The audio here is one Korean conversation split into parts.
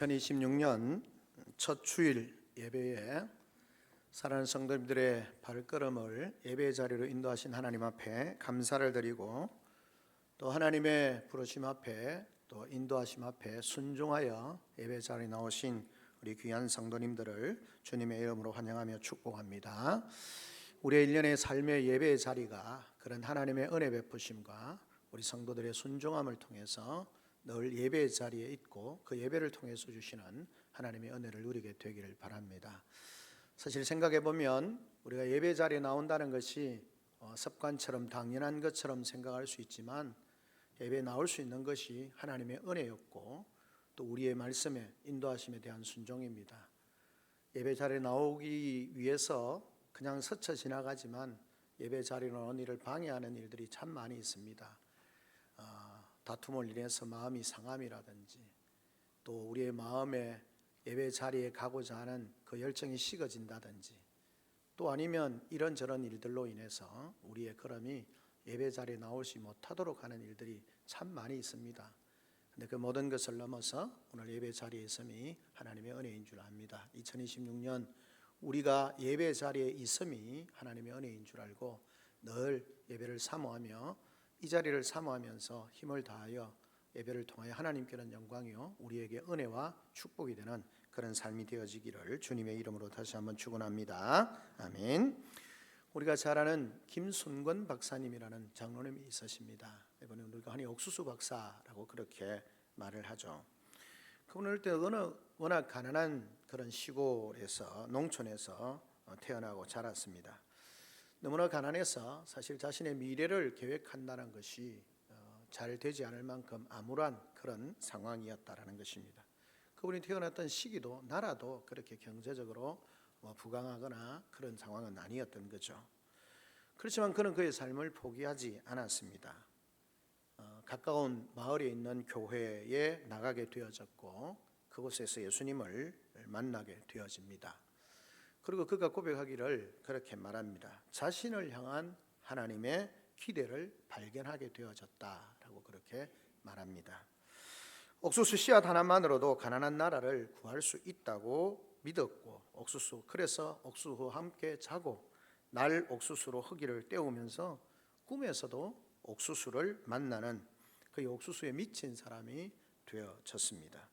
2026년 첫 주일 예배에 사랑하는 성도님들의 발걸음을 예배의 자리로 인도하신 하나님 앞에 감사를 드리고, 또 하나님의 부르심 앞에 또 인도하심 앞에 순종하여 예배 자리에 나오신 우리 귀한 성도님들을 주님의 이름으로 환영하며 축복합니다. 우리의 일련의 삶의 예배의 자리가 그런 하나님의 은혜 베푸심과 우리 성도들의 순종함을 통해서 늘 예배의 자리에 있고, 그 예배를 통해서 주시는 하나님의 은혜를 누리게 되기를 바랍니다. 사실 생각해 보면 우리가 예배 자리에 나온다는 것이 습관처럼 당연한 것처럼 생각할 수 있지만, 예배에 나올 수 있는 것이 하나님의 은혜였고, 또 우리의 말씀에 인도하심에 대한 순종입니다. 예배 자리에 나오기 위해서 그냥 스쳐 지나가지만 예배 자리에 나오는 일을 방해하는 일들이 참 많이 있습니다. 다툼을 인해서 마음이 상함이라든지, 또 우리의 마음에 예배 자리에 가고자 하는 그 열정이 식어진다든지, 또 아니면 이런저런 일들로 인해서 우리의 걸음이 예배 자리에 나오지 못하도록 하는 일들이 참 많이 있습니다. 근데 그 모든 것을 넘어서 오늘 예배 자리에 있음이 하나님의 은혜인 줄 압니다. 2026년 우리가 예배 자리에 있음이 하나님의 은혜인 줄 알고 늘 예배를 사모하며, 이 자리를 사모하면서 힘을 다하여 예배를 통하여 하나님께는 영광이요 우리에게 은혜와 축복이 되는 그런 삶이 되어지기를 주님의 이름으로 다시 한번 축원합니다. 아멘. 우리가 잘 아는 김순권 박사님이라는 장로님이 있으십니다. 이번에 우리가 흔히 옥수수 박사라고 그렇게 말을 하죠. 그분은 그때 워낙 가난한 그런 시골에서, 농촌에서 태어나고 자랐습니다. 너무나 가난해서 사실 자신의 미래를 계획한다는 것이 잘 되지 않을 만큼 암울한 그런 상황이었다라는 것입니다. 그분이 태어났던 시기도, 나라도 그렇게 경제적으로 부강하거나 그런 상황은 아니었던 거죠. 그렇지만 그는 그의 삶을 포기하지 않았습니다. 가까운 마을에 있는 교회에 나가게 되어졌고, 그곳에서 예수님을 만나게 되어집니다. 그리고 그가 고백하기를 그렇게 말합니다. 자신을 향한 하나님의 기대를 발견하게 되어졌다라고 그렇게 말합니다. 옥수수 씨앗 하나만으로도 가난한 나라를 구할 수 있다고 믿었고, 그래서 옥수수와 함께 자고 날 옥수수로 흙을 때우면서 꿈에서도 옥수수를 만나는 그 옥수수에 미친 사람이 되어졌습니다.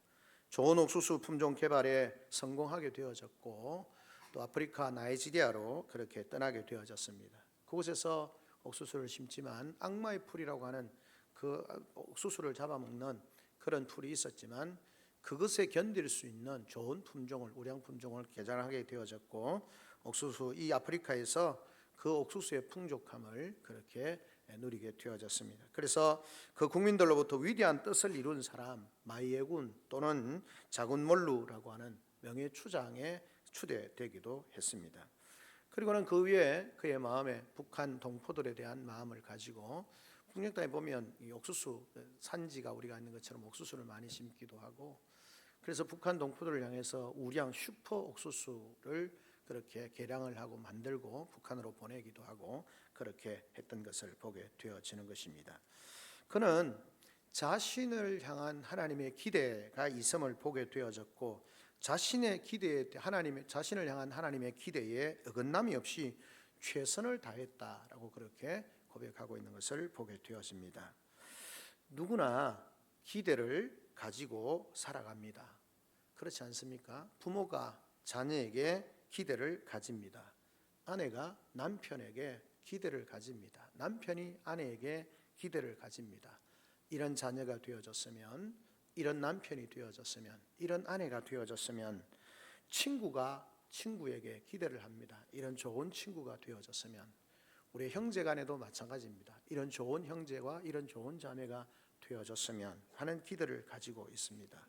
좋은 옥수수 품종 개발에 성공하게 되어졌고, 또 아프리카 나이지리아로 그렇게 떠나게 되어졌습니다. 그곳에서 옥수수를 심지만 악마의 풀이라고 하는 그 옥수수를 잡아먹는 그런 풀이 있었지만, 그것에 견딜 수 있는 좋은 품종을, 우량 품종을 개발하게 되어졌고, 옥수수, 이 아프리카에서 그 옥수수의 풍족함을 그렇게 누리게 되어졌습니다. 그래서 그 국민들로부터 위대한 뜻을 이룬 사람, 마이에군 또는 자군몰루라고 하는 명예추장에 추대되기도 했습니다. 그리고는 그 위에 그의 마음에 북한 동포들에 대한 마음을 가지고, 북녘 땅에 보면 이 옥수수 산지가 우리가 있는 것처럼 옥수수를 많이 심기도 하고, 그래서 북한 동포들을 향해서 우량 슈퍼 옥수수를 그렇게 개량을 하고 만들고 북한으로 보내기도 하고 그렇게 했던 것을 보게 되어지는 것입니다. 그는 자신을 향한 하나님의 기대가 있음을 보게 되어졌고, 자신의 기대에 자신을 향한 하나님의 기대에 어긋남이 없이 최선을 다했다라고 그렇게 고백하고 있는 것을 보게 되었습니다. 누구나 기대를 가지고 살아갑니다. 그렇지 않습니까? 부모가 자녀에게 기대를 가집니다. 아내가 남편에게 기대를 가집니다. 남편이 아내에게 기대를 가집니다. 이런 자녀가 되어졌으면, 이런 남편이 되어졌으면, 이런 아내가 되어졌으면, 친구가 친구에게 기대를 합니다. 이런 좋은 친구가 되어졌으면, 우리 형제 간에도 마찬가지입니다. 이런 좋은 형제와 이런 좋은 자매가 되어졌으면 하는 기대를 가지고 있습니다.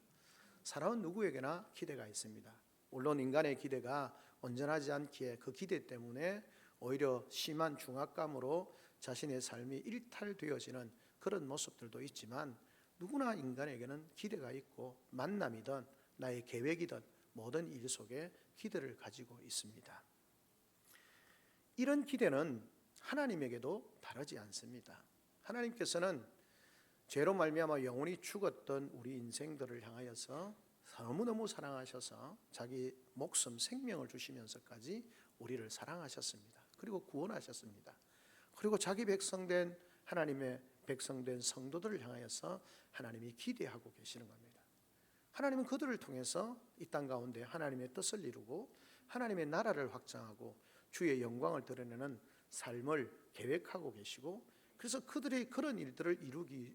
사람은 누구에게나 기대가 있습니다. 물론 인간의 기대가 온전하지 않기에 그 기대 때문에 오히려 심한 중압감으로 자신의 삶이 일탈되어지는 그런 모습들도 있지만, 누구나 인간에게는 기대가 있고, 만남이든 나의 계획이든 모든 일 속에 기대를 가지고 있습니다. 이런 기대는 하나님에게도 다르지 않습니다. 하나님께서는 죄로 말미암아 영원히 죽었던 우리 인생들을 향하여서 너무너무 사랑하셔서 자기 목숨 생명을 주시면서까지 우리를 사랑하셨습니다. 그리고 구원하셨습니다. 그리고 자기 백성된 하나님의 백성된 성도들을 향하여서 하나님이 기대하고 계시는 겁니다. 하나님은 그들을 통해서 이 땅 가운데 하나님의 뜻을 이루고 하나님의 나라를 확장하고 주의 영광을 드러내는 삶을 계획하고 계시고, 그래서 그들이 그런 일들을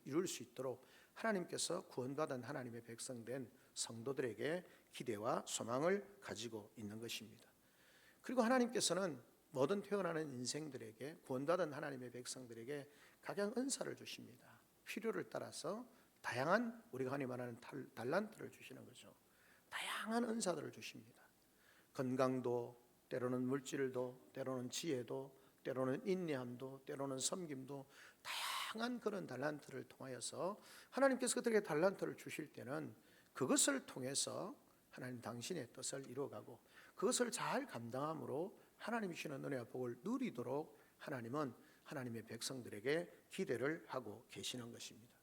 이룰 수 있도록 하나님께서 구원받은 하나님의 백성된 성도들에게 기대와 소망을 가지고 있는 것입니다. 그리고 하나님께서는 모든 태어나는 인생들에게, 구원받은 하나님의 백성들에게 각양 은사를 주십니다. 필요를 따라서 다양한, 우리가 흔히 말하는 달란트를 주시는 거죠. 다양한 은사들을 주십니다. 건강도, 때로는 물질도, 때로는 지혜도, 때로는 인내함도, 때로는 섬김도, 다양한 그런 달란트를 통하여서 하나님께서 그들에게 달란트를 주실 때는 그것을 통해서 하나님 당신의 뜻을 이루어가고 그것을 잘 감당함으로 하나님이 주시는 은혜와 복을 누리도록 하나님은 하나님의 백성들에게 기대를 하고 계시는 것입니다.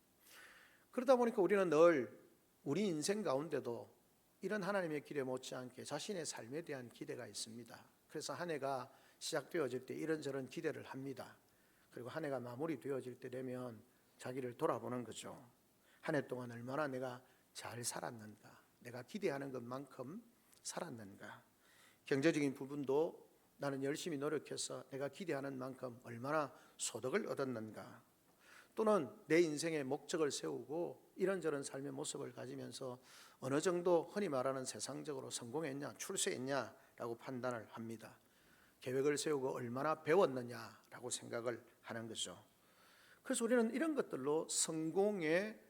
그러다 보니까 우리는 늘 우리 인생 가운데도 이런 하나님의 기대 못지않게 자신의 삶에 대한 기대가 있습니다. 그래서 한 해가 시작되어질 때 이런저런 기대를 합니다. 그리고 한 해가 마무리되어질 때 되면 자기를 돌아보는 거죠. 한 해 동안 얼마나 내가 잘 살았는가, 내가 기대하는 것만큼 살았는가. 경제적인 부분도 나는 열심히 노력해서 내가 기대하는 만큼 얼마나 소득을 얻었는가. 또는 내 인생의 목적을 세우고 이런저런 삶의 모습을 가지면서 어느 정도 흔히 말하는 세상적으로 성공했냐, 출세했냐라고 판단을 합니다. 계획을 세우고 얼마나 배웠느냐라고 생각을 하는 거죠. 그래서 우리는 이런 것들로 성공의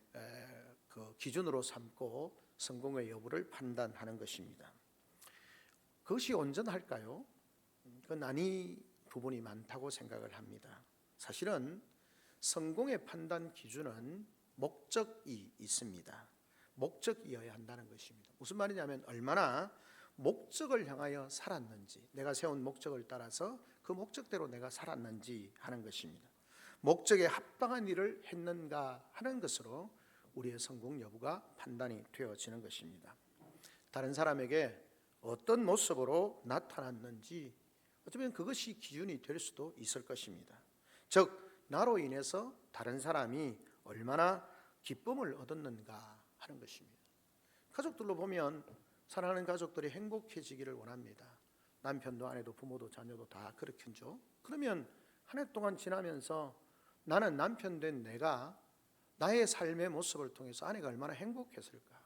그 기준으로 삼고 성공의 여부를 판단하는 것입니다. 그것이 온전할까요? 그건 아니 부분이 많다고 생각을 합니다. 사실은 성공의 판단 기준은 목적이 있습니다. 목적이어야 한다는 것입니다. 무슨 말이냐면 얼마나 목적을 향하여 살았는지, 내가 세운 목적을 따라서 그 목적대로 내가 살았는지 하는 것입니다. 목적에 합당한 일을 했는가 하는 것으로 우리의 성공 여부가 판단이 되어지는 것입니다. 다른 사람에게 어떤 모습으로 나타났는지 어쩌면 그것이 기준이 될 수도 있을 것입니다. 즉 나로 인해서 다른 사람이 얼마나 기쁨을 얻었는가 하는 것입니다. 가족들로 보면 사랑하는 가족들이 행복해지기를 원합니다. 남편도 아내도 부모도 자녀도 다 그렇겠죠. 그러면 한 해 동안 지나면서 나는 남편 된 내가 나의 삶의 모습을 통해서 아내가 얼마나 행복했을까?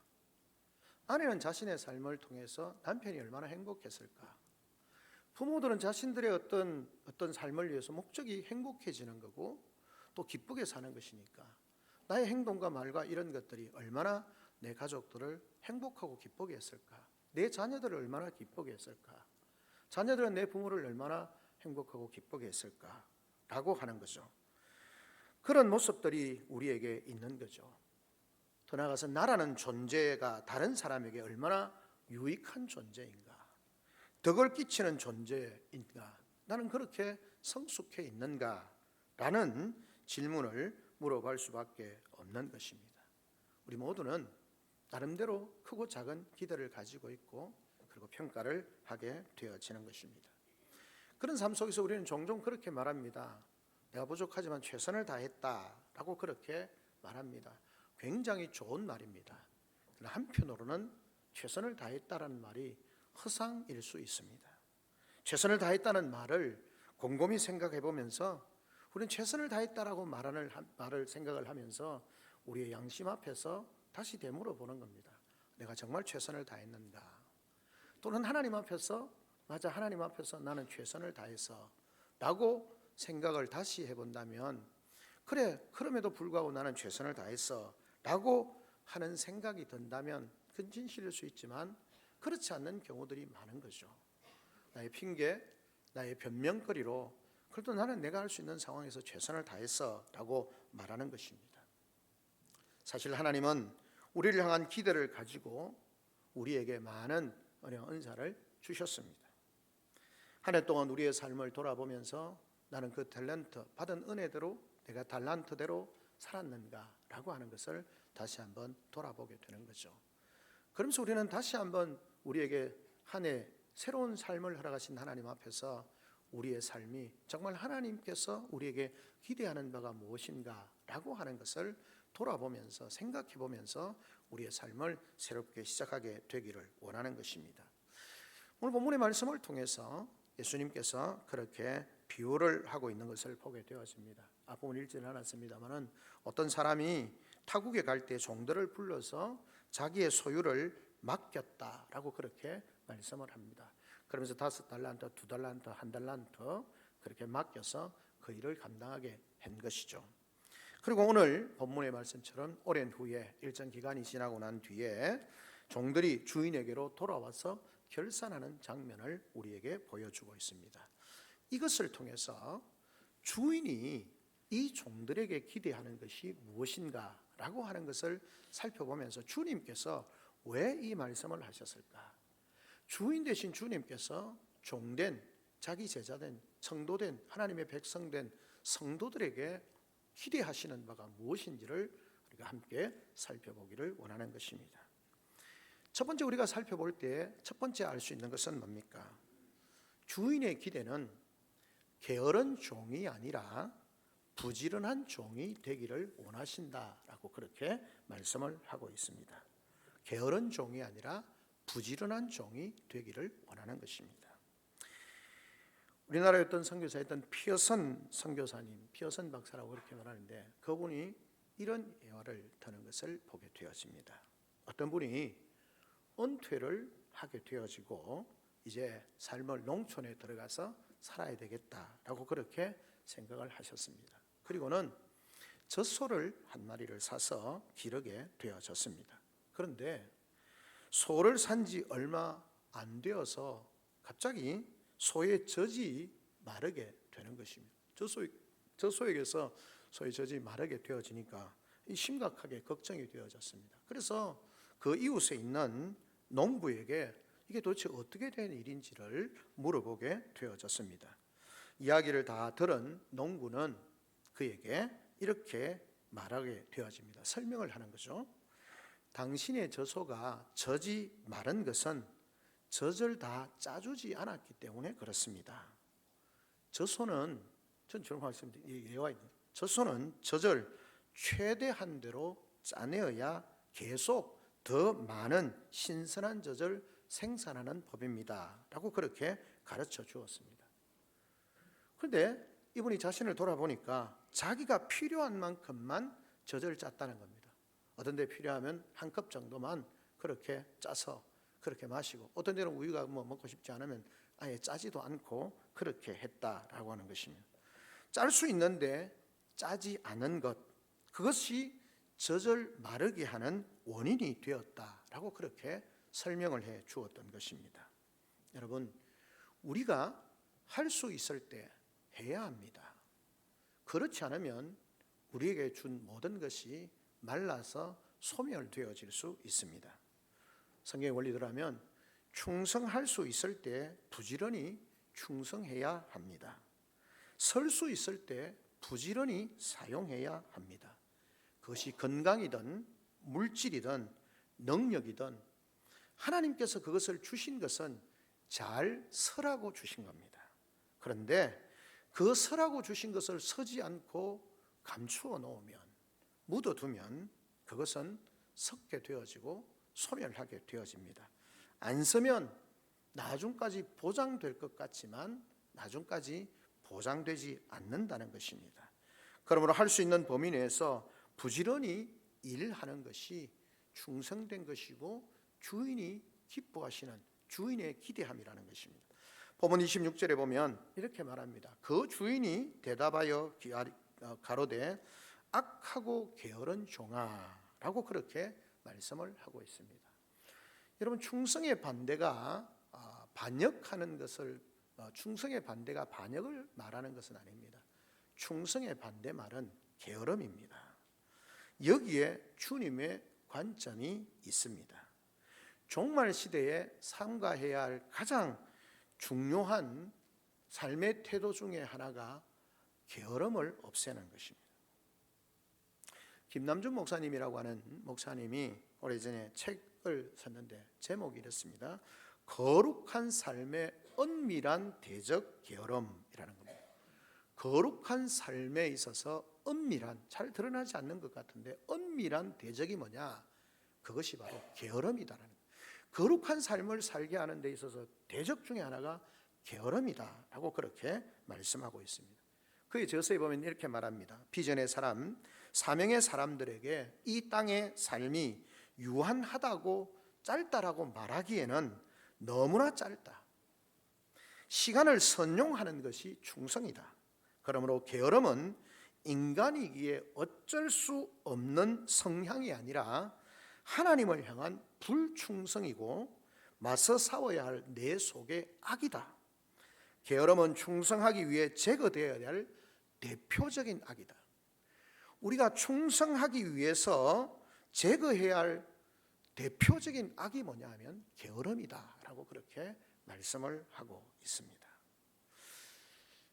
아내는 자신의 삶을 통해서 남편이 얼마나 행복했을까? 부모들은 자신들의 어떤 삶을 위해서 목적이 행복해지는 거고 또 기쁘게 사는 것이니까 나의 행동과 말과 이런 것들이 얼마나 내 가족들을 행복하고 기쁘게 했을까? 내 자녀들을 얼마나 기쁘게 했을까? 자녀들은 내 부모를 얼마나 행복하고 기쁘게 했을까? 라고 하는 거죠. 그런 모습들이 우리에게 있는 거죠. 더 나아가서 나라는 존재가 다른 사람에게 얼마나 유익한 존재인가, 덕을 끼치는 존재인가, 나는 그렇게 성숙해 있는가 라는 질문을 물어볼 수밖에 없는 것입니다. 우리 모두는 나름대로 크고 작은 기대를 가지고 있고 그리고 평가를 하게 되어지는 것입니다. 그런 삶 속에서 우리는 종종 그렇게 말합니다. 내가 부족하지만 최선을 다했다라고 그렇게 말합니다. 굉장히 좋은 말입니다. 그러나 한편으로는 최선을 다했다라는 말이 허상일 수 있습니다. 최선을 다했다는 말을 곰곰이 생각해 보면서 우리는 최선을 다했다라고 말을 생각을 하면서 우리의 양심 앞에서 다시 되물어 보는 겁니다. 내가 정말 최선을 다했는가? 또는 하나님 앞에서, 맞아, 하나님 앞에서 나는 최선을 다했어 라고 생각을 다시 해본다면, 그래, 그럼에도 불구하고 나는 최선을 다했어 라고 하는 생각이 든다면 그건 진실일 수 있지만 그렇지 않는 경우들이 많은 거죠. 나의 핑계, 나의 변명거리로 그래도 나는 내가 할 수 있는 상황에서 최선을 다했어 라고 말하는 것입니다. 사실 하나님은 우리를 향한 기대를 가지고 우리에게 많은 은혜와 은사를 주셨습니다. 한 해 동안 우리의 삶을 돌아보면서 나는 그 탤런트, 받은 은혜대로 내가 달란트대로 살았는가 라고 하는 것을 다시 한번 돌아보게 되는 거죠. 그러면서 우리는 다시 한번 우리에게 한 해 새로운 삶을 허락하신 하나님 앞에서 우리의 삶이 정말 하나님께서 우리에게 기대하는 바가 무엇인가 라고 하는 것을 돌아보면서 생각해 보면서 우리의 삶을 새롭게 시작하게 되기를 원하는 것입니다. 오늘 본문의 말씀을 통해서 예수님께서 그렇게 비유를 하고 있는 것을 보게 되었습니다. 앞부분 읽지는 않았습니다만은 어떤 사람이 타국에 갈 때 종들을 불러서 자기의 소유를 맡겼다라고 그렇게 말씀을 합니다. 그러면서 5달란트, 2달란트, 1달란트 그렇게 맡겨서 그 일을 감당하게 한 것이죠. 그리고 오늘 본문의 말씀처럼 오랜 후에 일정 기간이 지나고 난 뒤에 종들이 주인에게로 돌아와서 결산하는 장면을 우리에게 보여주고 있습니다. 이것을 통해서 주인이 이 종들에게 기대하는 것이 무엇인가 라고 하는 것을 살펴보면서 주님께서 왜 이 말씀을 하셨을까? 주인 되신 주님께서 종된 자기 제자된 성도된 하나님의 백성된 성도들에게 기대하시는 바가 무엇인지를 우리가 함께 살펴보기를 원하는 것입니다. 첫 번째 우리가 살펴볼 때 첫 번째 알 수 있는 것은 뭡니까? 주인의 기대는 게으른 종이 아니라 부지런한 종이 되기를 원하신다라고 그렇게 말씀을 하고 있습니다. 게으른 종이 아니라 부지런한 종이 되기를 원하는 것입니다. 우리나라의 어떤 선교사였던 피어슨 선교사님, 피어슨 박사라고 그렇게 말하는데 그분이 이런 예화를 드는 것을 보게 되어집니다. 어떤 분이 은퇴를 하게 되어지고 이제 삶을 농촌에 들어가서 살아야 되겠다라고 그렇게 생각을 하셨습니다. 그리고는 젖소를 한 마리를 사서 기르게 되어졌습니다. 그런데 소를 산 지 얼마 안 되어서 갑자기 소의 젖이 마르게 되는 것입니다. 젖소에게서 소의 젖이 마르게 되어지니까 심각하게 걱정이 되어졌습니다. 그래서 그 이웃에 있는 농부에게 이게 도대체 어떻게 된 일인지를 물어보게 되어졌습니다. 이야기를 다 들은 농부는 그에게 이렇게 말하게 되어집니다. 설명을 하는 거죠. 당신의 젖소가 젖이 마른 것은 젖을 다 짜주지 않았기 때문에 그렇습니다. 젖소는 젖소는 젖을 최대한 대로 짜내어야 계속 더 많은 신선한 젖을 생산하는 법입니다 라고 그렇게 가르쳐 주었습니다. 그런데 이분이 자신을 돌아보니까 자기가 필요한 만큼만 젖을 짰다는 겁니다. 어떤 데 필요하면 한 컵 정도만 그렇게 짜서 그렇게 마시고, 어떤 데는 우유가 먹고 싶지 않으면 아예 짜지도 않고 그렇게 했다라고 하는 것입니다. 짤 수 있는데 짜지 않은 것, 그것이 젖을 마르게 하는 원인이 되었다라고 그렇게 설명을 해 주었던 것입니다. 여러분, 우리가 할 수 있을 때 해야 합니다. 그렇지 않으면 우리에게 준 모든 것이 말라서 소멸되어질 수 있습니다. 성경의 원리대로 하면 충성할 수 있을 때 부지런히 충성해야 합니다. 설 수 있을 때 부지런히 사용해야 합니다. 그것이 건강이든 물질이든 능력이든 하나님께서 그것을 주신 것은 잘 서라고 주신 겁니다. 그런데 그 서라고 주신 것을 서지 않고 감추어 놓으면, 묻어두면 그것은 썩게 되어지고 소멸하게 되어집니다. 안 서면 나중까지 보장될 것 같지만 나중까지 보장되지 않는다는 것입니다. 그러므로 할 수 있는 범위 내에서 부지런히 일하는 것이 충성된 것이고 주인이 기뻐하시는 주인의 기대함이라는 것입니다. 본문 26절에 보면 이렇게 말합니다. 그 주인이 대답하여 가로되 악하고 게으른 종아 라고 그렇게 말씀을 하고 있습니다. 여러분, 충성의 반대가 반역하는 것을, 충성의 반대가 반역을 말하는 것은 아닙니다. 충성의 반대말은 게으름입니다. 여기에 주님의 관점이 있습니다. 종말 시대에 삼가해야 할 가장 중요한 삶의 태도 중에 하나가 게으름을 없애는 것입니다. 김남준 목사님이라고 하는 목사님이 오래전에 책을 썼는데 제목이 이렇습니다. 거룩한 삶의 은밀한 대적 게으름이라는 겁니다. 거룩한 삶에 있어서 은밀한, 잘 드러나지 않는 것 같은데 은밀한 대적이 뭐냐? 그것이 바로 게으름이다라는 거예요. 거룩한 삶을 살게 하는 데 있어서 대적 중에 하나가 게으름이다라고 그렇게 말씀하고 있습니다. 그의 저서에 보면 이렇게 말합니다. 비전의 사람, 사명의 사람들에게 이 땅의 삶이 유한하다고 짧다라고 말하기에는 너무나 짧다. 시간을 선용하는 것이 충성이다. 그러므로 게으름은 인간이기에 어쩔 수 없는 성향이 아니라 하나님을 향한 불충성이고 맞서 싸워야 할 내 속의 악이다. 게으름은 충성하기 위해 제거되어야 할 대표적인 악이다. 우리가 충성하기 위해서 제거해야 할 대표적인 악이 뭐냐 하면 게으름이다 라고 그렇게 말씀을 하고 있습니다.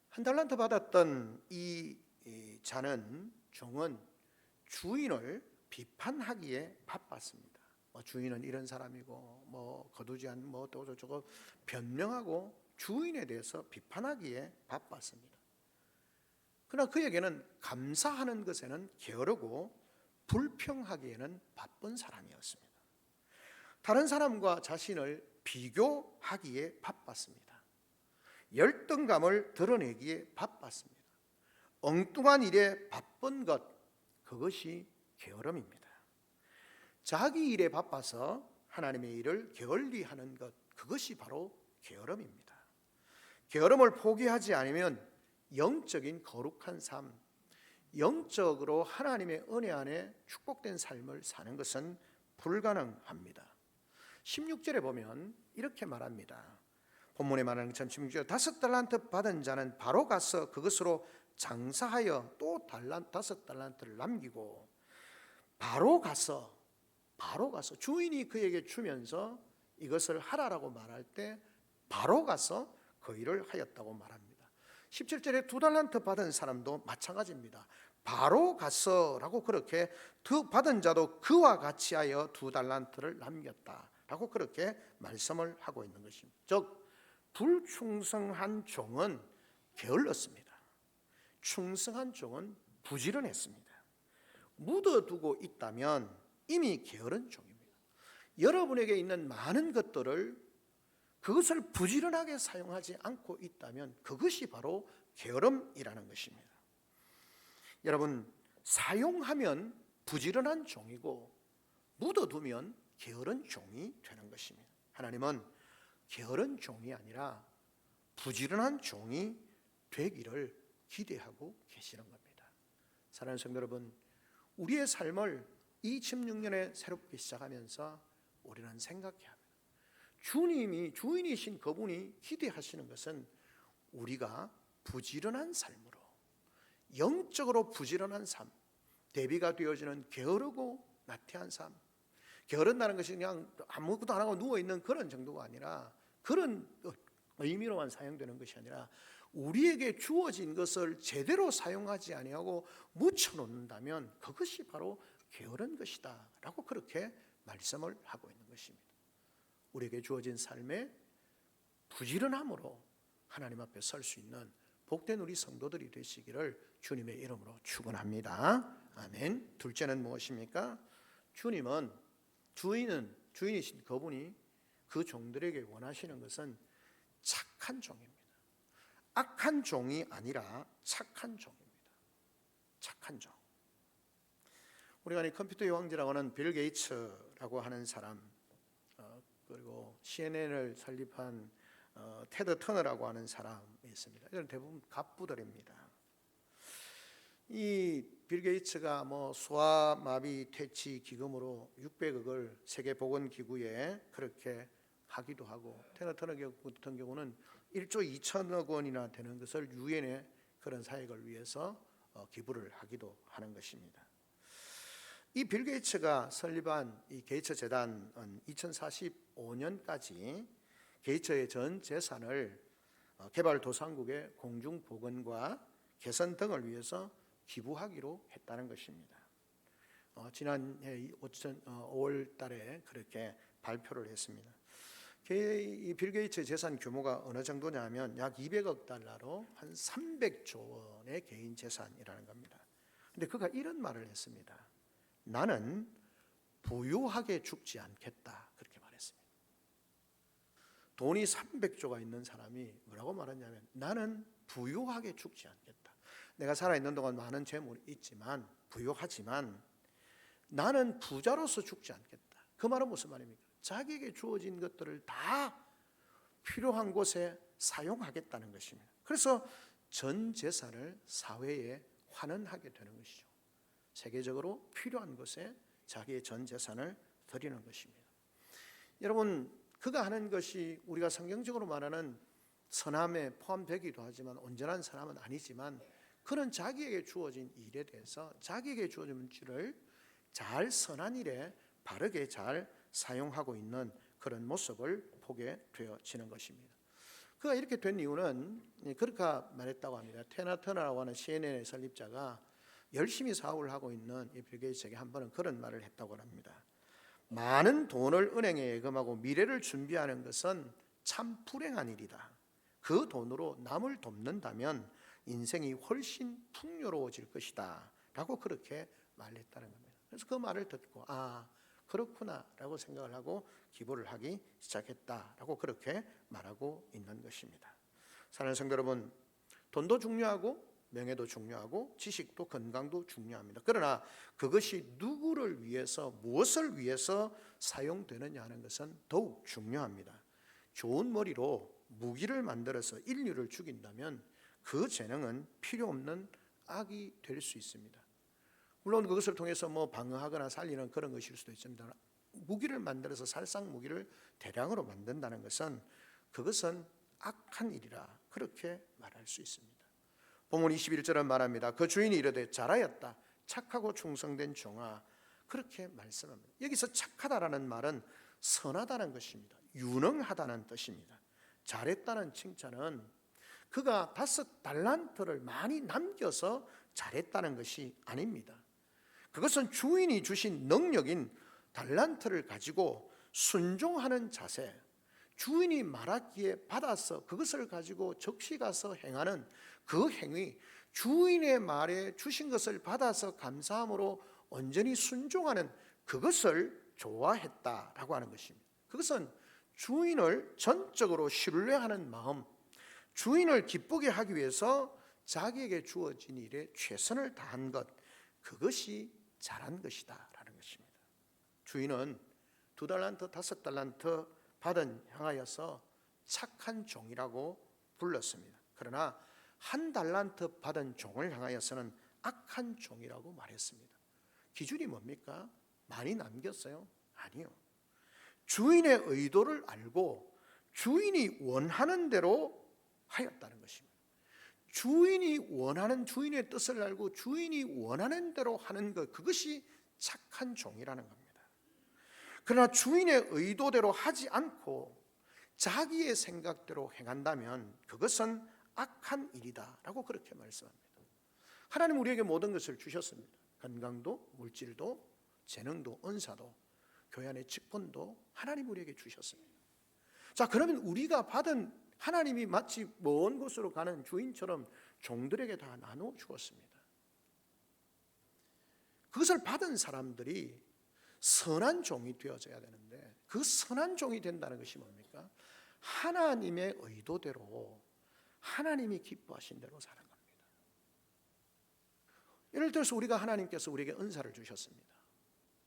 한 달란트 받았던 이 종은 주인을 비판하기에 바빴습니다. 주인은 이런 사람이고 거두지않은 또 저거 변명하고 주인에 대해서 비판하기에 바빴습니다. 그러나 그에게는 감사하는 것에는 게으르고 불평하기에는 바쁜 사람이었습니다. 다른 사람과 자신을 비교하기에 바빴습니다. 열등감을 드러내기에 바빴습니다. 엉뚱한 일에 바쁜 것, 그것이 게으름입니다. 자기 일에 바빠서 하나님의 일을 게을리하는 것, 그것이 바로 게으름입니다. 게으름을 포기하지 않으면 영적인 거룩한 삶, 영적으로 하나님의 은혜 안에 축복된 삶을 사는 것은 불가능합니다. 16절에 보면 이렇게 말합니다. 본문에 말하는 것처럼 16절, 5달란트 받은 자는 바로 가서 그것으로 장사하여 또 5달란트를 남기고 바로 가서 주인이 그에게 주면서 이것을 하라라고 말할 때 바로 가서 그 일을 하였다고 말합니다. 17절에 2달란트 받은 사람도 마찬가지입니다. 바로 가서라고 그렇게 받은 자도 그와 같이 하여 2달란트를 남겼다라고 그렇게 말씀을 하고 있는 것입니다. 즉 불충성한 종은 게을렀습니다. 충성한 종은 부지런했습니다. 묻어두고 있다면 이미 게으른 종입니다. 여러분에게 있는 많은 것들을 그것을 부지런하게 사용하지 않고 있다면 그것이 바로 게으름이라는 것입니다. 여러분, 사용하면 부지런한 종이고 묻어두면 게으른 종이 되는 것입니다. 하나님은 게으른 종이 아니라 부지런한 종이 되기를 기대하고 계시는 겁니다. 사랑하는 성도 여러분, 우리의 삶을 2016년에 새롭게 시작하면서 우리는 생각해야 합니다. 주인이신 그분이 기대하시는 것은 우리가 부지런한 삶으로, 영적으로 부지런한 삶, 대비가 되어지는 게으르고 나태한 삶. 게으른다는 것이 그냥 아무것도 안 하고 누워있는 그런 정도가 아니라, 그런 의미로만 사용되는 것이 아니라 우리에게 주어진 것을 제대로 사용하지 아니하고 묻혀놓는다면 그것이 바로 게으른 것이다 라고 그렇게 말씀을 하고 있는 것입니다. 우리에게 주어진 삶에 부지런함으로 하나님 앞에 설 수 있는 복된 우리 성도들이 되시기를 주님의 이름으로 축원합니다. 아멘. 둘째는 무엇입니까? 주인이신 그분이 그 종들에게 원하시는 것은 착한 종입니다. 악한 종이 아니라 착한 종입니다. 착한 종. 우리가 컴퓨터의 왕자라고 하는 빌 게이츠라고 하는 사람, 그리고 CNN을 설립한 테드 터너라고 하는 사람이 있습니다. 이들은 대부분 갑부들입니다. 이 빌 게이츠가 소아마비 퇴치 기금으로 600억을 세계보건기구에 그렇게 하기도 하고, 테드 터너 같은 경우는 1조 2천억 원이나 되는 것을 유엔의 그런 사역을 위해서 기부를 하기도 하는 것입니다. 이 빌 게이츠가 설립한 이 게이츠 재단은 2045년까지 게이츠의 전 재산을 개발도상국의 공중보건과 개선 등을 위해서 기부하기로 했다는 것입니다. 지난해 5월 달에 그렇게 발표를 했습니다. 이 빌 게이츠 재산 규모가 어느 정도냐면 약 200억 달러로 한 300조 원의 개인 재산이라는 겁니다. 근데 그가 이런 말을 했습니다. 나는 부유하게 죽지 않겠다, 그렇게 말했습니다. 돈이 300조가 있는 사람이 뭐라고 말했냐면 나는 부유하게 죽지 않겠다. 내가 살아있는 동안 많은 재물이 있지만 부유하지만 나는 부자로서 죽지 않겠다. 그 말은 무슨 말입니까? 자기에게 주어진 것들을 다 필요한 곳에 사용하겠다는 것입니다. 그래서 전 재산을 사회에 환원하게 되는 것이죠. 세계적으로 필요한 곳에 자기의 전 재산을 드리는 것입니다. 여러분, 그가 하는 것이 우리가 성경적으로 말하는 선함에 포함되기도 하지만 온전한 선함은 아니지만 그는 자기에게 주어진 일에 대해서 자기에게 주어진 문제를 잘 선한 일에 바르게 잘 사용하고 있는 그런 모습을 보게 되어지는 것입니다. 그가 이렇게 된 이유는 그렇게 말했다고 합니다. 테나 터너라고 하는 CNN의 설립자가 열심히 사업을 하고 있는 이 빌 게이츠에게 한 번은 그런 말을 했다고 합니다. 많은 돈을 은행에 예금하고 미래를 준비하는 것은 참 불행한 일이다. 그 돈으로 남을 돕는다면 인생이 훨씬 풍요로워질 것이다 라고 그렇게 말했다는 겁니다. 그래서 그 말을 듣고 그렇구나 라고 생각을 하고 기부를 하기 시작했다라고 그렇게 말하고 있는 것입니다. 사랑하는 성도 여러분, 돈도 중요하고 명예도 중요하고 지식도 건강도 중요합니다. 그러나 그것이 누구를 위해서 무엇을 위해서 사용되느냐 하는 것은 더욱 중요합니다. 좋은 머리로 무기를 만들어서 인류를 죽인다면 그 재능은 필요 없는 악이 될 수 있습니다. 물론 그것을 통해서 방어하거나 살리는 그런 것일 수도 있습니다. 무기를 만들어서 살상 무기를 대량으로 만든다는 것은 그것은 악한 일이라 그렇게 말할 수 있습니다. 본문 21절은 말합니다. 그 주인이 이르되 잘하였다 착하고 충성된 종아, 그렇게 말씀합니다. 여기서 착하다라는 말은 선하다는 것입니다. 유능하다는 뜻입니다. 잘했다는 칭찬은 그가 5달란트를 많이 남겨서 잘했다는 것이 아닙니다. 그것은 주인이 주신 능력인 달란트를 가지고 순종하는 자세, 주인이 말하기에 받아서 그것을 가지고 적시 가서 행하는 그 행위, 주인의 말에 주신 것을 받아서 감사함으로 온전히 순종하는 그것을 좋아했다라고 하는 것입니다. 그것은 주인을 전적으로 신뢰하는 마음, 주인을 기쁘게 하기 위해서 자기에게 주어진 일에 최선을 다한 것, 그것이 잘한 것이다 라는 것입니다. 주인은 2달란트, 5달란트 받은 향하여서 착한 종이라고 불렀습니다. 그러나 1달란트 받은 종을 향하여서는 악한 종이라고 말했습니다. 기준이 뭡니까? 많이 남겼어요? 아니요. 주인의 의도를 알고 주인이 원하는 대로 하였다는 것입니다. 주인이 원하는, 주인의 뜻을 알고 주인이 원하는 대로 하는 것, 그것이 착한 종이라는 겁니다. 그러나 주인의 의도대로 하지 않고 자기의 생각대로 행한다면 그것은 악한 일이다 라고 그렇게 말씀합니다. 하나님 우리에게 모든 것을 주셨습니다. 건강도, 물질도, 재능도, 은사도, 교회 안의 직분도 하나님 우리에게 주셨습니다. 자, 그러면 우리가 받은, 하나님이 마치 먼 곳으로 가는 주인처럼 종들에게 다 나누어 주었습니다. 그것을 받은 사람들이 선한 종이 되어져야 되는데, 그 선한 종이 된다는 것이 뭡니까? 하나님의 의도대로, 하나님이 기뻐하신 대로 사는 겁니다. 예를 들어서 우리가, 하나님께서 우리에게 은사를 주셨습니다.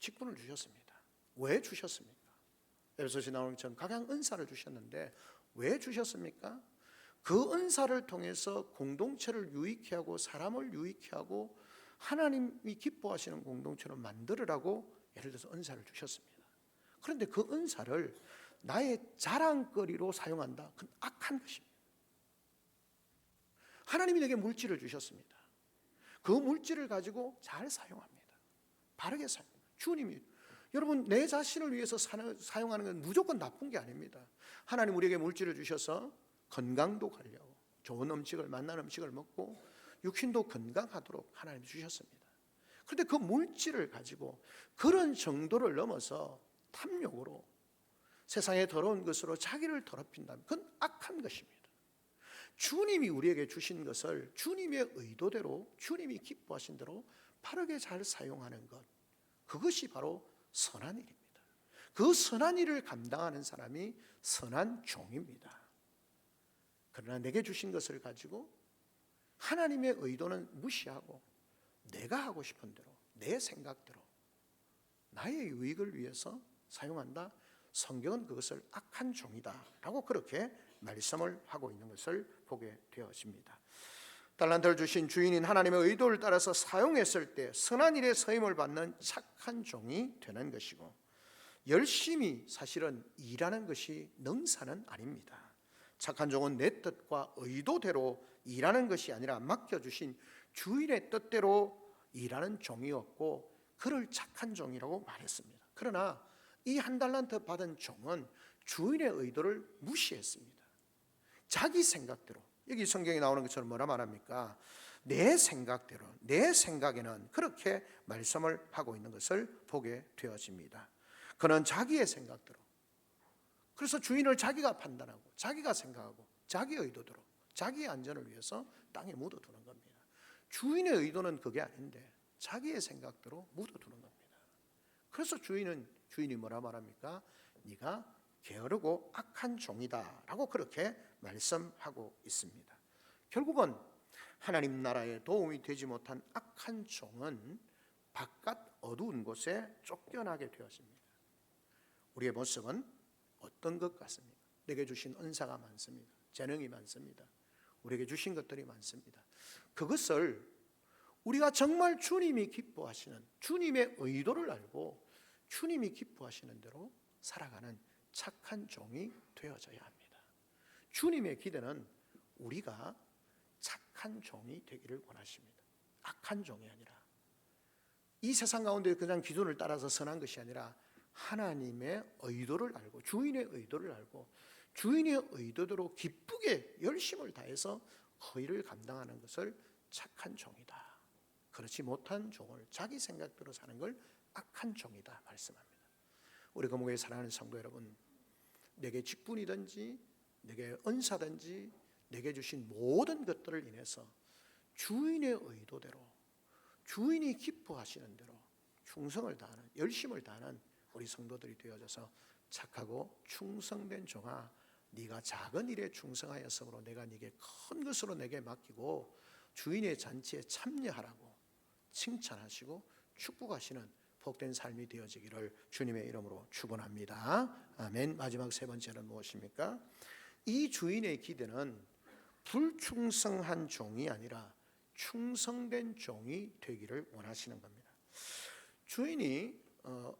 직분을 주셨습니다. 왜 주셨습니까? 에베소서에 나오는 것처럼 각양 은사를 주셨는데 왜 주셨습니까? 그 은사를 통해서 공동체를 유익케 하고 사람을 유익케 하고 하나님이 기뻐하시는 공동체로 만들으라고 예를 들어서 은사를 주셨습니다. 그런데 그 은사를 나의 자랑거리로 사용한다. 그건 악한 것입니다. 하나님이 내게 물질을 주셨습니다. 그 물질을 가지고 잘 사용합니다. 바르게 사용합니다. 주님이, 여러분, 내 자신을 위해서 사용하는 건 무조건 나쁜 게 아닙니다. 하나님 우리에게 물질을 주셔서 건강도 관리하고 좋은 음식을, 맛난 음식을 먹고 육신도 건강하도록 하나님 주셨습니다. 그런데 그 물질을 가지고 그런 정도를 넘어서 탐욕으로 세상의 더러운 것으로 자기를 더럽힌다면 그건 악한 것입니다. 주님이 우리에게 주신 것을 주님의 의도대로 주님이 기뻐하신 대로 바르게 잘 사용하는 것, 그것이 바로 선한 일입니다. 그 선한 일을 감당하는 사람이 선한 종입니다. 그러나 내게 주신 것을 가지고 하나님의 의도는 무시하고 내가 하고 싶은 대로 내 생각대로 나의 유익을 위해서 사용한다. 성경은 그것을 악한 종이다 라고 그렇게 말씀을 하고 있는 것을 보게 되어집니다. 달란트를 주신 주인인 하나님의 의도를 따라서 사용했을 때 선한 일에 쓰임을 받는 착한 종이 되는 것이고, 열심히 사실은 일하는 것이 능사는 아닙니다. 착한 종은 내 뜻과 의도대로 일하는 것이 아니라 맡겨주신 주인의 뜻대로 일하는 종이었고, 그를 착한 종이라고 말했습니다. 그러나 이 한 달란트 받은 종은 주인의 의도를 무시했습니다. 자기 생각대로, 여기 성경에 나오는 것처럼 뭐라 말합니까? 내 생각대로, 내 생각에는 그렇게 말씀을 하고 있는 것을 보게 되어집니다. 그는 자기의 생각대로, 그래서 주인을 자기가 판단하고 자기가 생각하고 자기 의도대로 자기의 안전을 위해서 땅에 묻어두는 겁니다. 주인의 의도는 그게 아닌데 자기의 생각대로 묻어두는 겁니다. 그래서 주인이 뭐라 말합니까? 네가 게으르고 악한 종이다 라고 그렇게 말씀하고 있습니다. 결국은 하나님 나라에 도움이 되지 못한 악한 종은 바깥 어두운 곳에 쫓겨나게 되었습니다. 우리의 모습은 어떤 것 같습니까? 내게 주신 은사가 많습니다. 재능이 많습니다. 우리에게 주신 것들이 많습니다. 그것을 우리가 정말 주님이 기뻐하시는 주님의 의도를 알고 주님이 기뻐하시는 대로 살아가는 착한 종이 되어져야 합니다. 주님의 기대는 우리가 착한 종이 되기를 원하십니다. 악한 종이 아니라, 이 세상 가운데 그냥 기준을 따라서 선한 것이 아니라 하나님의 의도를 알고 주인의 의도를 알고 주인의 의도대로 기쁘게 열심을 다해서 그 일을 감당하는 것을 착한 종이다. 그렇지 못한 종을 자기 생각대로 사는 걸 악한 종이다 말씀합니다. 우리 거목에 사랑하는 성도 여러분, 내게 직분이든지 내게 은사든지 내게 주신 모든 것들을 인해서 주인의 의도대로 주인이 기뻐하시는 대로 충성을 다하는, 열심을 다하는 우리 성도들이 되어져서 착하고 충성된 종아, 네가 작은 일에 충성하였으므로 내가 네게 큰 것으로 내게 맡기고 주인의 잔치에 참여하라고 칭찬하시고 축복하시는 복된 삶이 되어지기를 주님의 이름으로 축원합니다. 아멘. 마지막 세 번째는 무엇입니까? 이 주인의 기대는 불충성한 종이 아니라 충성된 종이 되기를 원하시는 겁니다. 주인이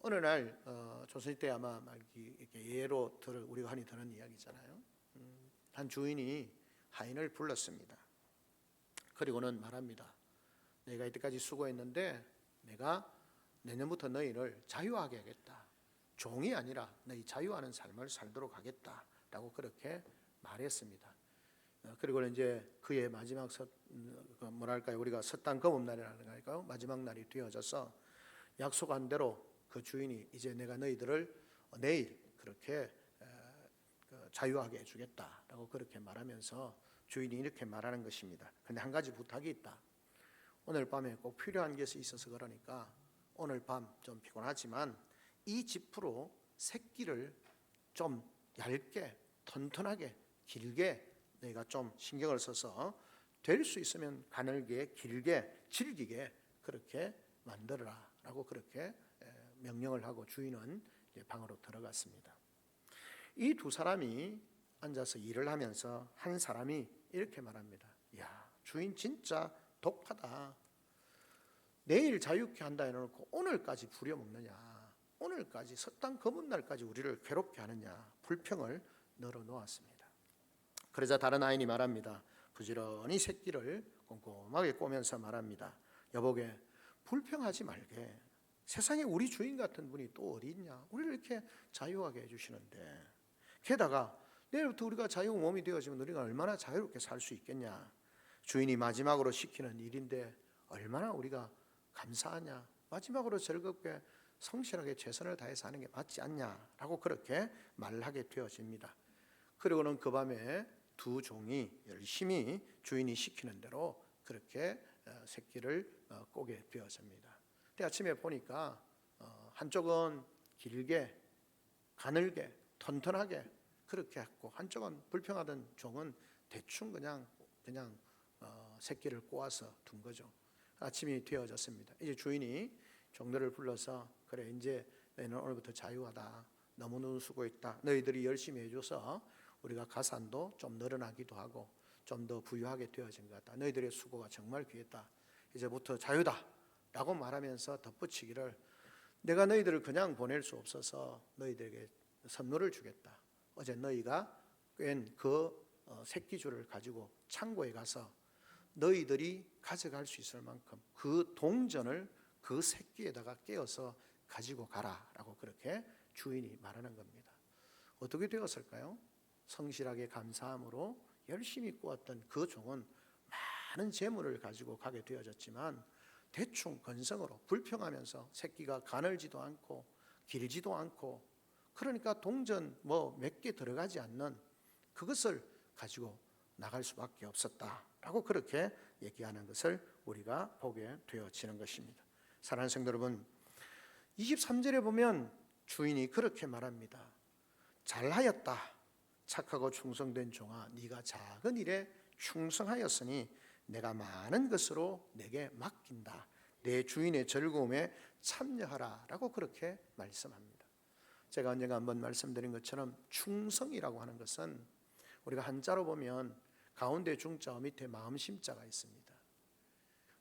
어느 날 조선 때 아마 이렇게 예로 우리가 흔히 듣는 이야기잖아요. 한 주인이 하인을 불렀습니다. 그리고는 말합니다. 내가 이때까지 수고했는데 내가 내년부터 너희를 자유하게 하겠다. 종이 아니라 너희 자유하는 삶을 살도록 하겠다라고 그렇게 말했습니다. 그리고 이제 그의 마지막 뭐랄까요, 우리가 섣당 검음날이라는 거니까요, 마지막 날이 되어져서 약속한 대로 그 주인이 이제 내가 너희들을 내일 그렇게 자유하게 해주겠다라고 그렇게 말하면서 주인이 이렇게 말하는 것입니다. 근데 한 가지 부탁이 있다. 오늘 밤에 꼭 필요한 것이 있어서 그러니까 오늘 밤 좀 피곤하지만 이 지프로 새끼를 좀 얇게 튼튼하게 길게 너희가 좀 신경을 써서 될 수 있으면 가늘게 길게 질기게 그렇게 만들어라 라고 그렇게 명령을 하고 주인은 방으로 들어갔습니다. 이 두 사람이 앉아서 일을 하면서 한 사람이 이렇게 말합니다. 야, 주인 진짜 독하다. 내일 자유케 한다 해놓고 오늘까지 부려먹느냐, 오늘까지 섣당 검은 날까지 우리를 괴롭게 하느냐, 불평을 늘어놓았습니다. 그러자 다른 아인이 말합니다. 부지런히 새끼를 꼼꼼하게 꼬면서 말합니다. 여보게, 불평하지 말게. 세상에 우리 주인 같은 분이 또 어디 있냐. 우리를 이렇게 자유하게 해주시는데, 게다가 내일부터 우리가 자유 몸이 되어지면 우리가 얼마나 자유롭게 살 수 있겠냐. 주인이 마지막으로 시키는 일인데 얼마나 우리가 감사하냐? 마지막으로 즐겁게 성실하게 최선을 다해서 하는 게 맞지 않냐라고 그렇게 말하게 되어집니다. 그리고는 그 밤에 두 종이 열심히 주인이 시키는 대로 그렇게 새끼를 꼬게 되어집니다. 근데 아침에 보니까 한쪽은 길게 가늘게 튼튼하게 그렇게 했고, 한쪽은 불평하던 종은 대충 그냥 새끼를 꼬아서 둔 거죠. 아침이 되어졌습니다. 이제 주인이 종들을 불러서, 그래 이제 너희는 오늘부터 자유하다. 너무너무 수고했다. 너희들이 열심히 해줘서 우리가 가산도 좀 늘어나기도 하고 좀 더 부유하게 되어진 것 같다. 너희들의 수고가 정말 귀했다. 이제부터 자유다 라고 말하면서 덧붙이기를, 내가 너희들을 그냥 보낼 수 없어서 너희들에게 선물을 주겠다. 어제 너희가 꿴 그 새끼줄을 가지고 창고에 가서 너희들이 가져갈 수 있을 만큼 그 동전을 그 새끼에다가 깨어서 가지고 가라 라고 그렇게 주인이 말하는 겁니다. 어떻게 되었을까요? 성실하게 감사함으로 열심히 꾸었던 그 종은 많은 재물을 가지고 가게 되어졌지만, 대충 건성으로 불평하면서 새끼가 가늘지도 않고 길지도 않고, 그러니까 동전 몇 개 들어가지 않는 그것을 가지고 나갈 수밖에 없었다라고 그렇게 얘기하는 것을 우리가 보게 되어지는 것입니다. 사랑하는 성도 여러분, 23절에 보면 주인이 그렇게 말합니다. 잘하였다 착하고 충성된 종아, 네가 작은 일에 충성하였으니 내가 많은 것으로 내게 맡긴다. 내 주인의 즐거움에 참여하라 라고 그렇게 말씀합니다. 제가 언젠가 한번 말씀드린 것처럼 충성이라고 하는 것은 우리가 한자로 보면 가운데 중자 밑에 마음 심자가 있습니다.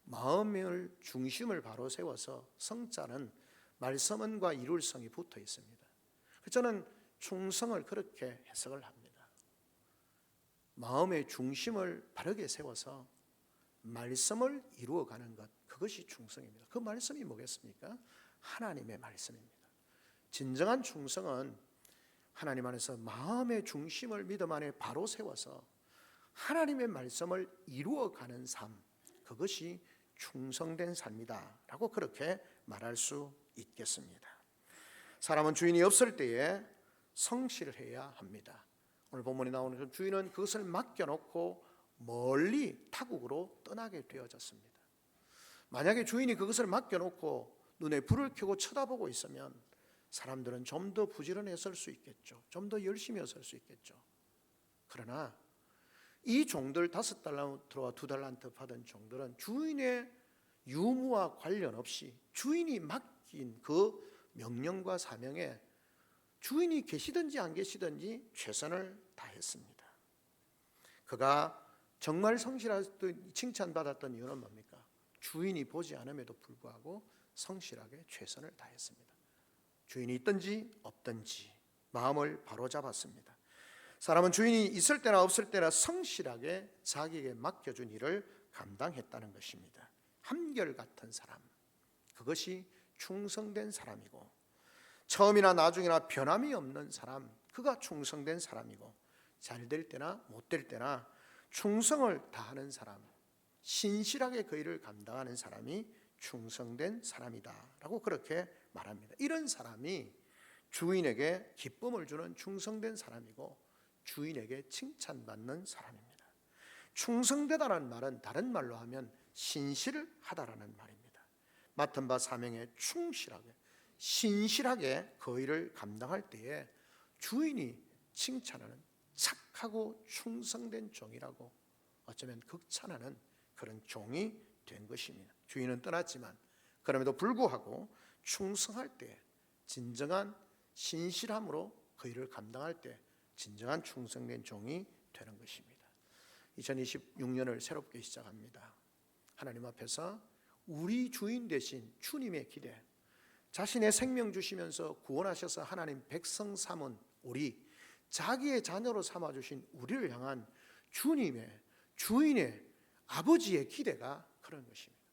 마음을 중심을 바로 세워서 성자는 말씀은과 이룰 성이 붙어 있습니다. 저는 충성을 그렇게 해석을 합니다. 마음의 중심을 바르게 세워서 말씀을 이루어가는 것, 그것이 충성입니다. 그 말씀이 뭐겠습니까? 하나님의 말씀입니다. 진정한 충성은 하나님 안에서 마음의 중심을 믿음 안에 바로 세워서 하나님의 말씀을 이루어가는 삶, 그것이 충성된 삶이다 라고 그렇게 말할 수 있겠습니다. 사람은 주인이 없을 때에 성실해야 합니다. 오늘 본문에 나오는 주인은 그것을 맡겨놓고 멀리 타국으로 떠나게 되어졌습니다. 만약에 주인이 그것을 맡겨놓고 눈에 불을 켜고 쳐다보고 있으면 사람들은 좀 더 부지런했을 수 있겠죠. 좀 더 열심히 했을 수 있겠죠. 그러나 이 종들 5달란트와 2달란트 받은 종들은 주인의 유무와 관련 없이 주인이 맡긴 그 명령과 사명에 주인이 계시든지 안 계시든지 최선을 다했습니다. 그가 정말 성실하게 칭찬받았던 이유는 뭡니까? 주인이 보지 않음에도 불구하고 성실하게 최선을 다했습니다. 주인이 있든지 없든지 마음을 바로잡았습니다. 사람은 주인이 있을 때나 없을 때나 성실하게 자기에게 맡겨준 일을 감당했다는 것입니다. 한결같은 사람, 그것이 충성된 사람이고, 처음이나 나중이나 변함이 없는 사람, 그가 충성된 사람이고, 잘 될 때나 못 될 때나 충성을 다하는 사람, 신실하게 그 일을 감당하는 사람이 충성된 사람이다 라고 그렇게 말합니다. 이런 사람이 주인에게 기쁨을 주는 충성된 사람이고 주인에게 칭찬받는 사람입니다. 충성되다라는 말은 다른 말로 하면 신실하다라는 말입니다. 맡은 바 사명에 충실하게 신실하게 그 일을 감당할 때에 주인이 칭찬하는 착하고 충성된 종이라고 어쩌면 극찬하는 그런 종이 된 것입니다. 주인은 떠났지만 그럼에도 불구하고 충성할 때 진정한 신실함으로 그 일을 감당할 때 진정한 충성된 종이 되는 것입니다. 2026년을 새롭게 시작합니다. 하나님 앞에서 우리 주인 되신 주님의 기대, 자신의 생명 주시면서 구원하셔서 하나님 백성 삼은 우리, 자기의 자녀로 삼아주신 우리를 향한 주님의 주인의 아버지의 기대가 그런 것입니다.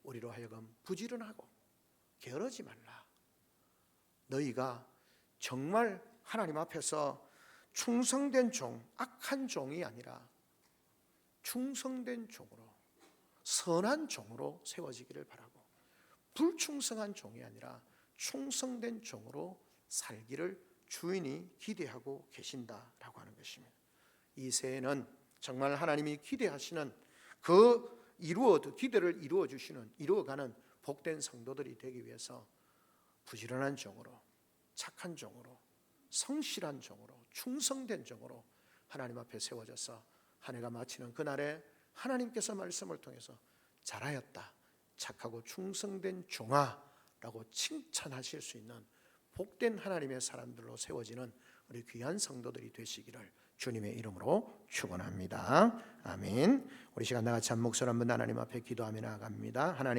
우리로 하여금 부지런하고 게으르지 말라. 너희가 정말 하나님 앞에서 충성된 종, 악한 종이 아니라 충성된 종으로, 선한 종으로 세워지기를 바라고, 불충성한 종이 아니라 충성된 종으로 살기를 주인이 기대하고 계신다라고 하는 것입니다. 이 새해는 정말 하나님이 기대하시는 기대를 이루어가는 복된 성도들이 되기 위해서 부지런한 종으로, 착한 종으로, 성실한 종으로, 충성된 종으로 하나님 앞에 세워져서 한 해가 마치는 그날에 하나님께서 말씀을 통해서 잘하였다, 착하고 충성된 종아라고 칭찬하실 수 있는 복된 하나님의 사람들로 세워지는 우리 귀한 성도들이 되시기를 주님의 이름으로 축원합니다. 아멘. 우리 시간 다 같이 한 목소리 한번 하나님 앞에 기도하며 나아갑니다. 하나님,